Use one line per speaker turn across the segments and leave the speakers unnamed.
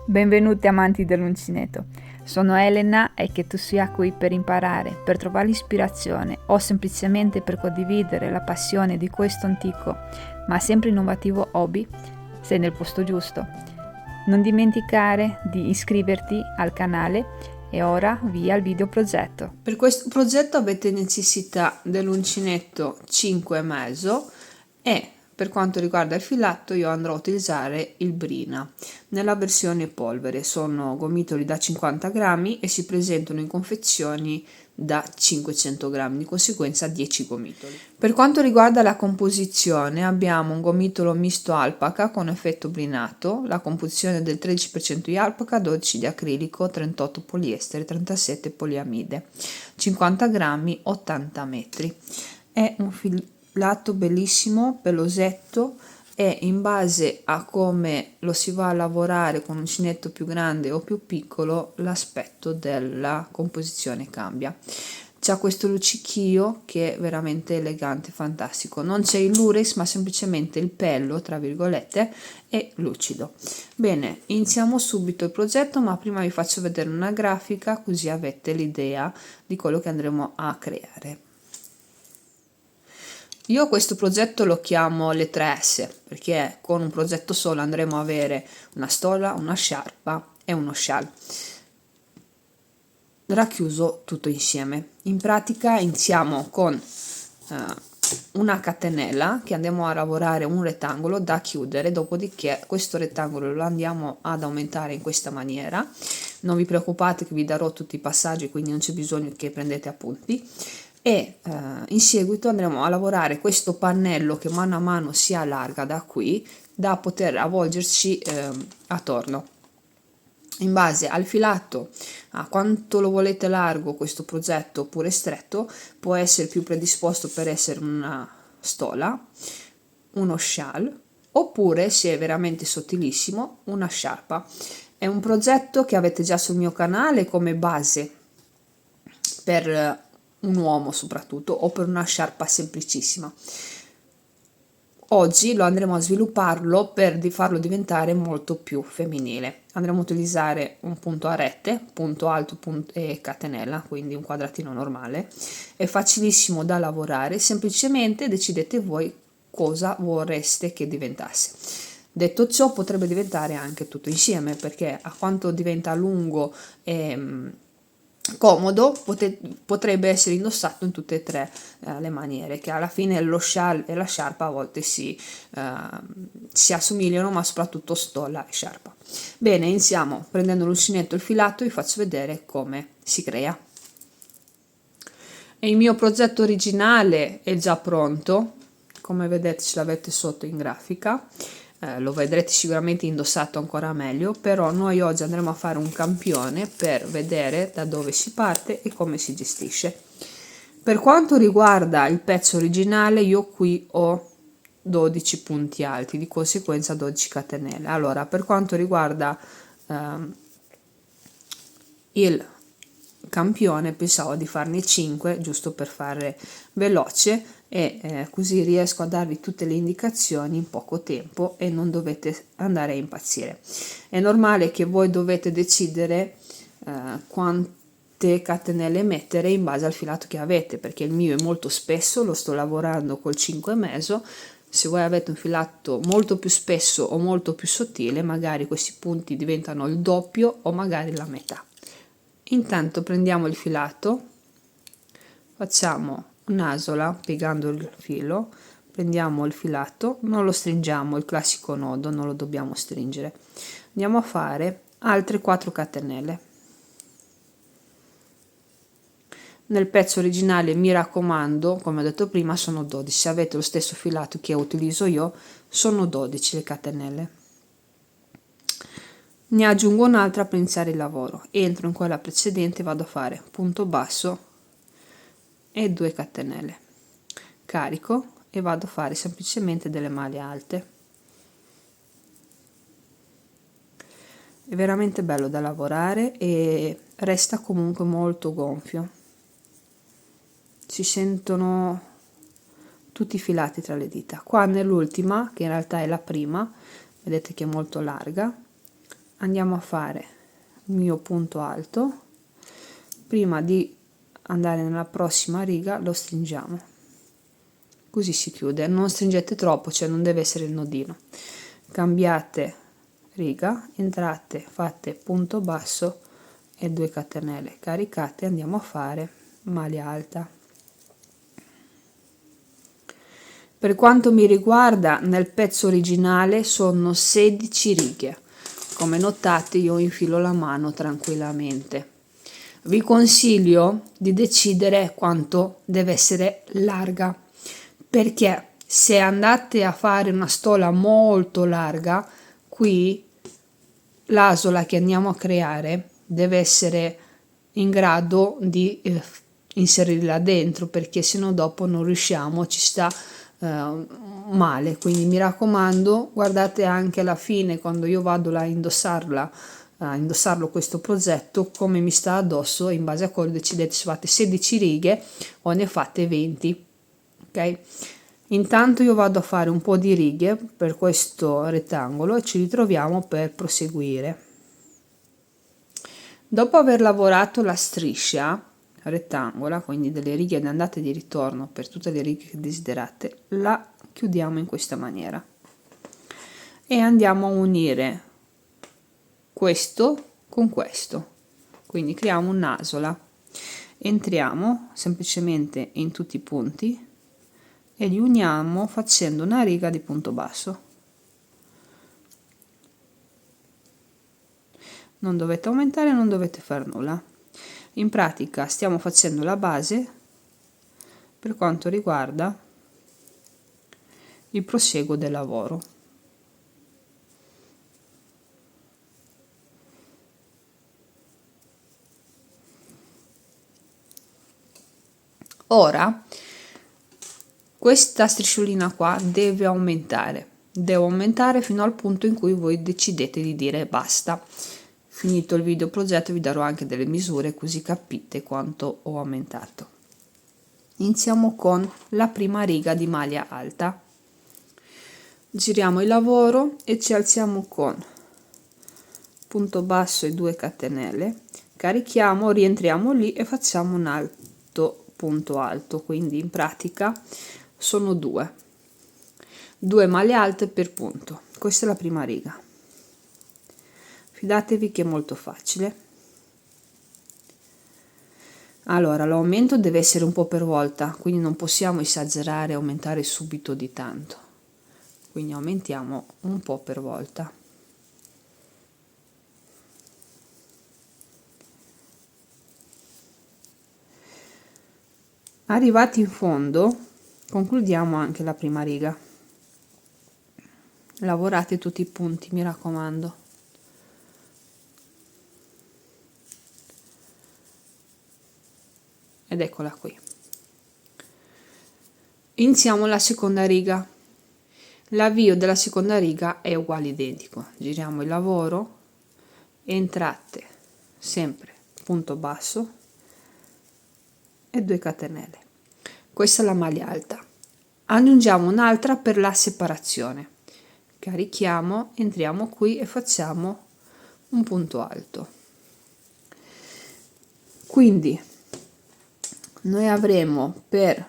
Benvenuti amanti dell'uncinetto, sono Elena e che tu sia qui per imparare, per trovare l'ispirazione o semplicemente per condividere la passione di questo antico ma sempre innovativo hobby, sei nel posto giusto. Non dimenticare di iscriverti al canale e ora via al video progetto.
Per questo progetto avete necessità dell'uncinetto 5,5 e per quanto riguarda il filato io andrò a utilizzare il Brina. Nella versione polvere sono gomitoli da 50 grammi e si presentano in confezioni da 500 grammi, di conseguenza 10 gomitoli. Per quanto riguarda la composizione abbiamo un gomitolo misto alpaca con effetto brinato, la composizione del 13% di alpaca, 12 di acrilico, 38 poliestere, 37 poliamide, 50 grammi, 80 metri. È un filato bellissimo, pelosetto, e in base a come lo si va a lavorare con un uncinetto più grande o più piccolo l'aspetto della composizione cambia. C'ha questo luccichio che è veramente elegante, fantastico. Non c'è il lurex ma semplicemente il pello tra virgolette è lucido. Bene, iniziamo subito il progetto, ma prima vi faccio vedere una grafica così avete l'idea di quello che andremo a creare. Io questo progetto lo chiamo le 3S perché con un progetto solo andremo a avere una stola, una sciarpa e uno scial racchiuso tutto insieme. In pratica iniziamo con una catenella che andiamo a lavorare un rettangolo da chiudere, dopodiché questo rettangolo lo andiamo ad aumentare in questa maniera. Non vi preoccupate che vi darò tutti i passaggi, quindi non c'è bisogno che prendete appunti. E in seguito andremo a lavorare questo pannello che mano a mano si allarga da qui da poter avvolgerci attorno. In base al filato, a quanto lo volete largo questo progetto oppure stretto, può essere più predisposto per essere una stola, uno scial, oppure se è veramente sottilissimo una sciarpa. È un progetto che avete già sul mio canale come base per un uomo soprattutto o per una sciarpa semplicissima. Oggi lo andremo a svilupparlo per farlo diventare molto più femminile. Andremo a utilizzare un punto a rete, punto alto e catenella, quindi un quadratino normale. È facilissimo da lavorare, semplicemente decidete voi cosa vorreste che diventasse. Detto ciò, potrebbe diventare anche tutto insieme, perché a quanto diventa lungo e comodo potrebbe essere indossato in tutte e tre le maniere, che alla fine lo scial e la sciarpa a volte si assomigliano, ma soprattutto stola e sciarpa. Bene, iniziamo prendendo l'uncinetto e il filato, vi faccio vedere come si crea. E il mio progetto originale è già pronto, come vedete ce l'avete sotto in grafica. Lo vedrete sicuramente indossato ancora meglio, però noi oggi andremo a fare un campione per vedere da dove si parte e come si gestisce. Per quanto riguarda il pezzo originale, io qui ho 12 punti alti, di conseguenza 12 catenelle. Allora, per quanto riguarda il campione, pensavo di farne 5 giusto per fare veloce e così riesco a darvi tutte le indicazioni in poco tempo e non dovete andare a impazzire. È normale che voi dovete decidere quante catenelle mettere in base al filato che avete, perché il mio è molto spesso, lo sto lavorando col 5,5. Se voi avete un filato molto più spesso o molto più sottile, magari questi punti diventano il doppio o magari la metà. Intanto prendiamo il filato, facciamo un'asola piegando il filo, prendiamo il filato, non lo stringiamo, il classico nodo, non lo dobbiamo stringere. Andiamo a fare altre 4 catenelle. Nel pezzo originale, mi raccomando, come ho detto prima, sono 12. Se avete lo stesso filato che utilizzo io, sono 12 le catenelle. Ne aggiungo un'altra per iniziare il lavoro. Entro in quella precedente, vado a fare punto basso e 2 catenelle. Carico e vado a fare semplicemente delle maglie alte. È veramente bello da lavorare e resta comunque molto gonfio. Si sentono tutti i filati tra le dita. Qua nell'ultima, che in realtà è la prima, vedete che è molto larga, andiamo a fare il mio punto alto. Prima di andare nella prossima riga lo stringiamo, così si chiude. Non stringete troppo, cioè non deve essere il nodino. Cambiate riga, entrate, fate punto basso e 2 catenelle, caricate, andiamo a fare maglia alta. Per quanto mi riguarda, nel pezzo originale sono 16 righe. Come notate, io infilo la mano tranquillamente. Vi consiglio di decidere quanto deve essere larga, perché se andate a fare una stola molto larga, qui l'asola che andiamo a creare deve essere in grado di inserirla dentro, perché sennò dopo non riusciamo, ci sta male. Quindi mi raccomando, guardate anche alla fine quando io vado là a indossarlo questo progetto, come mi sta addosso, e in base a quello decidete se fate 16 righe o ne fate 20. Ok, intanto io vado a fare un po' di righe per questo rettangolo e ci ritroviamo per proseguire. Dopo aver lavorato la striscia rettangola, quindi delle righe di andata e di ritorno per tutte le righe che desiderate, la chiudiamo in questa maniera e andiamo a unire questo con questo. Quindi creiamo un'asola, entriamo semplicemente in tutti i punti e li uniamo facendo una riga di punto basso. Non dovete aumentare, non dovete fare nulla. In pratica stiamo facendo la base per quanto riguarda il proseguo del lavoro. Ora questa strisciolina qua deve aumentare fino al punto in cui voi decidete di dire basta. Finito il video progetto vi darò anche delle misure così capite quanto ho aumentato. Iniziamo con la prima riga di maglia alta, giriamo il lavoro e ci alziamo con punto basso e 2 catenelle, carichiamo, rientriamo lì e facciamo un alto punto alto, quindi in pratica sono due maglie alte per punto. Questa è la prima riga, fidatevi che è molto facile. Allora, l'aumento deve essere un po' per volta, quindi non possiamo esagerare e aumentare subito di tanto, quindi aumentiamo un po' per volta. Arrivati in fondo concludiamo anche la prima riga, lavorate tutti i punti, mi raccomando. Ed eccola qui. Iniziamo la seconda riga. L'avvio della seconda riga è uguale identico, giriamo il lavoro, entrate sempre punto basso e 2 catenelle. Questa è la maglia alta. Aggiungiamo un'altra per la separazione, carichiamo, entriamo qui e facciamo un punto alto. Quindi noi avremo per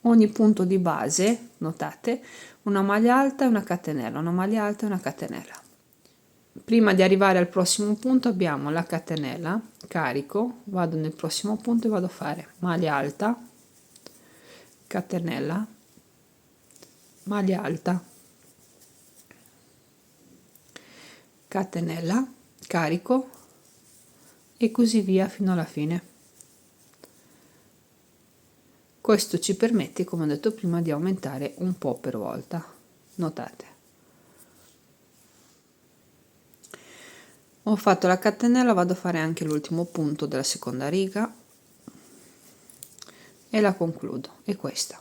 ogni punto di base, notate, una maglia alta e una catenella, una maglia alta e una catenella. Prima di arrivare al prossimo punto abbiamo la catenella, carico, vado nel prossimo punto e vado a fare maglia alta, catenella, maglia alta, catenella, carico e così via fino alla fine. Questo ci permette, come ho detto prima, di aumentare un po' per volta. Notate. Ho fatto la catenella, vado a fare anche l'ultimo punto della seconda riga e la concludo. È questa.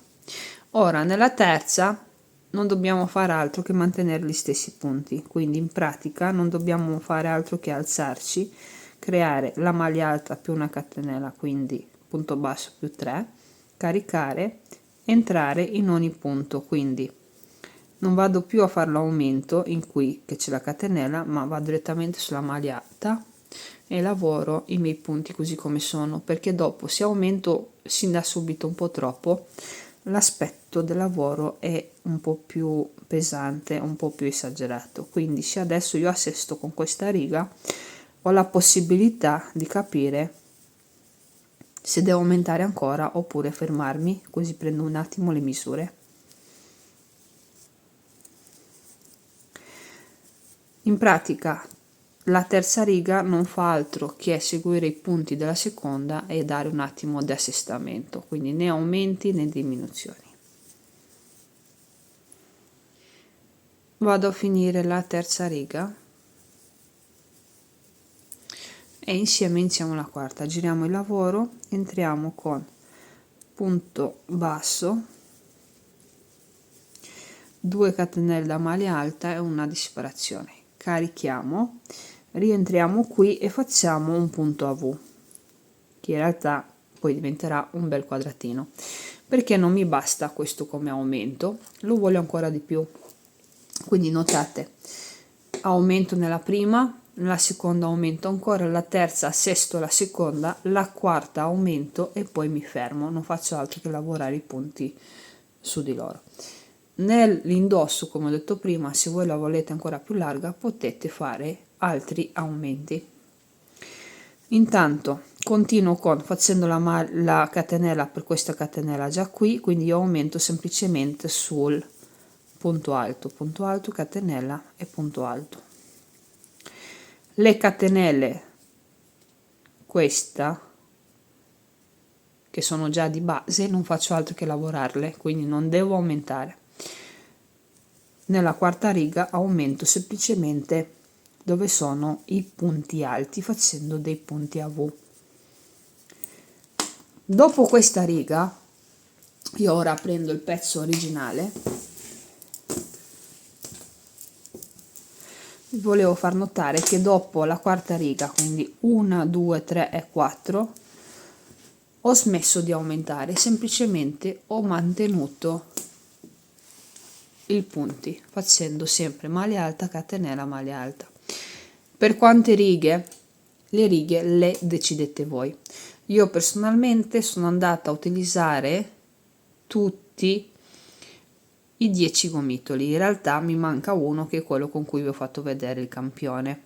Ora nella terza non dobbiamo fare altro che mantenere gli stessi punti, quindi in pratica non dobbiamo fare altro che alzarci, creare la maglia alta più una catenella, quindi punto basso più 3, caricare, entrare in ogni punto, quindi non vado più a fare l'aumento in qui che c'è la catenella, ma vado direttamente sulla maglia alta e lavoro i miei punti così come sono, perché dopo se aumento sin da subito un po' troppo, l'aspetto del lavoro è un po' più pesante, un po' più esagerato. Quindi se adesso io assesto con questa riga, ho la possibilità di capire se devo aumentare ancora oppure fermarmi, così prendo un attimo le misure. In pratica la terza riga non fa altro che seguire i punti della seconda e dare un attimo di assestamento, quindi né aumenti né diminuzioni. Vado a finire la terza riga e insieme iniziamo la quarta. Giriamo il lavoro, entriamo con punto basso, 2 catenelle da maglia alta e una di separazione. Carichiamo, rientriamo qui e facciamo un punto a V, che in realtà poi diventerà un bel quadratino, perché non mi basta questo come aumento, lo voglio ancora di più. Quindi notate, aumento nella prima, nella seconda aumento ancora, la terza sesto la seconda, la quarta aumento e poi mi fermo, non faccio altro che lavorare i punti su di loro. Nell'indosso, come ho detto prima, se voi la volete ancora più larga potete fare altri aumenti. Intanto continuo facendo la catenella per questa catenella già qui, quindi io aumento semplicemente sul punto alto, catenella e punto alto. Le catenelle, questa, che sono già di base, non faccio altro che lavorarle, quindi non devo aumentare. Nella quarta riga aumento semplicemente dove sono i punti alti facendo dei punti a V. Dopo questa riga io ora prendo il pezzo originale, vi volevo far notare che dopo la quarta riga, quindi 1 2 3 e 4, ho smesso di aumentare, semplicemente ho mantenuto i punti facendo sempre maglia alta, catenella, maglia alta. Per quante righe? Le righe le decidete voi. Io personalmente sono andata a utilizzare tutti i 10 gomitoli, in realtà mi manca uno che è quello con cui vi ho fatto vedere il campione.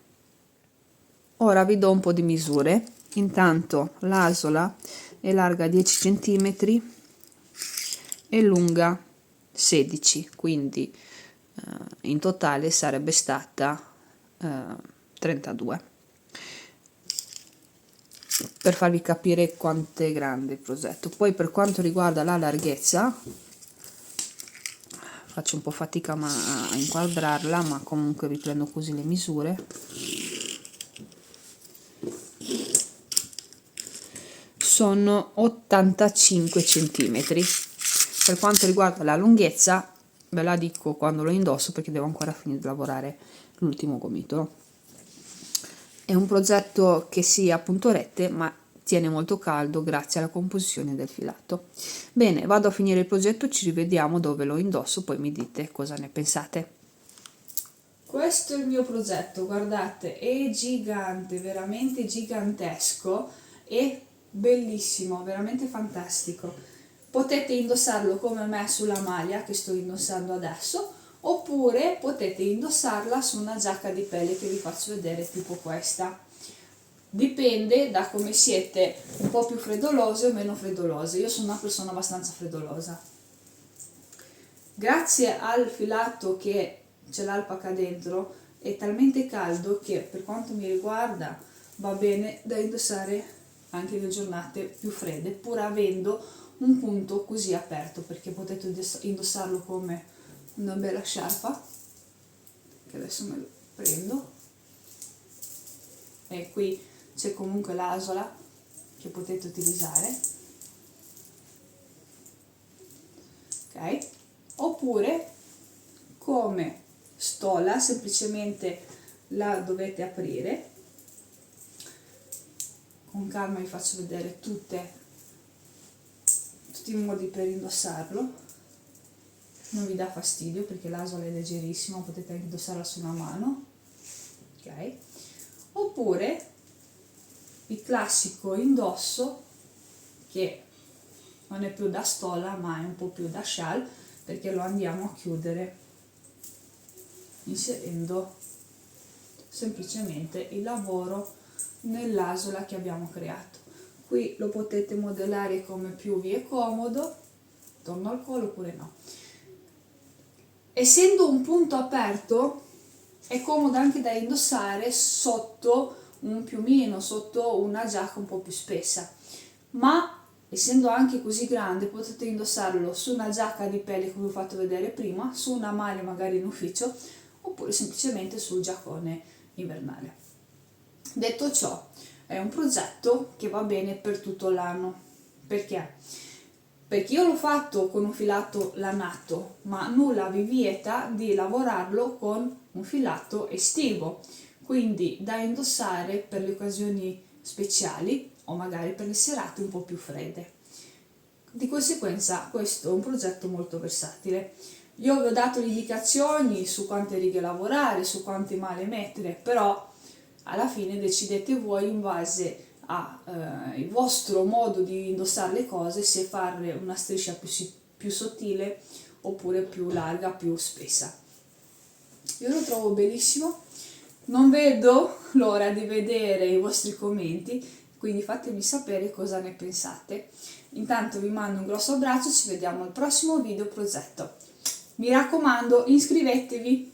Ora vi do un po' di misure. Intanto l'asola è larga 10 cm e lunga 16, quindi in totale sarebbe stata 32, per farvi capire quanto è grande il progetto. Poi per quanto riguarda la larghezza, faccio un po' fatica a inquadrarla, ma comunque vi prendo così le misure. Sono 85 centimetri. Per quanto riguarda la lunghezza, ve la dico quando lo indosso perché devo ancora finire di lavorare l'ultimo gomitolo. È un progetto che si appunto rette, ma tiene molto caldo grazie alla composizione del filato. Bene, vado a finire il progetto, ci rivediamo dove lo indosso, poi mi dite cosa ne pensate. Questo è il mio progetto, guardate, è gigante, veramente gigantesco e bellissimo, veramente fantastico. Potete indossarlo come me sulla maglia che sto indossando adesso, oppure potete indossarla su una giacca di pelle che vi faccio vedere, tipo questa. Dipende da come siete, un po' più freddolose o meno freddolose. Io sono una persona abbastanza freddolosa. Grazie al filato che c'è l'alpaca dentro, è talmente caldo che per quanto mi riguarda va bene da indossare anche le giornate più fredde, pur avendo un punto così aperto, perché potete indossarlo come una bella sciarpa, che adesso me lo prendo, e qui c'è comunque l'asola che potete utilizzare, ok? Oppure come stola, semplicemente la dovete aprire. Con calma vi faccio vedere tutti i modi per indossarlo. non vi dà fastidio perché l'asola è leggerissima, potete anche indossarla su una mano, ok? Oppure il classico indosso che non è più da stola ma è un po' più da scial, perché lo andiamo a chiudere inserendo semplicemente il lavoro nell'asola che abbiamo creato. Qui lo potete modellare come più vi è comodo, attorno al collo oppure no. Essendo un punto aperto è comodo anche da indossare sotto un piumino, sotto una giacca un po' più spessa, ma essendo anche così grande potete indossarlo su una giacca di pelle come ho fatto vedere prima, su una maglia magari in ufficio, oppure semplicemente sul giaccone invernale. Detto ciò, è un progetto che va bene per tutto l'anno. Perché? Perché io l'ho fatto con un filato lanato, ma nulla vi vieta di lavorarlo con un filato estivo, quindi da indossare per le occasioni speciali o magari per le serate un po' più fredde. Di conseguenza questo è un progetto molto versatile. Io vi ho dato le indicazioni su quante righe lavorare, su quante maglie mettere, però alla fine decidete voi in base al vostro modo di indossare le cose se fare una striscia più sottile oppure più larga, più spessa. Io lo trovo bellissimo, non vedo l'ora di vedere i vostri commenti, quindi fatemi sapere cosa ne pensate. Intanto vi mando un grosso abbraccio, ci vediamo al prossimo video progetto. Mi raccomando, iscrivetevi!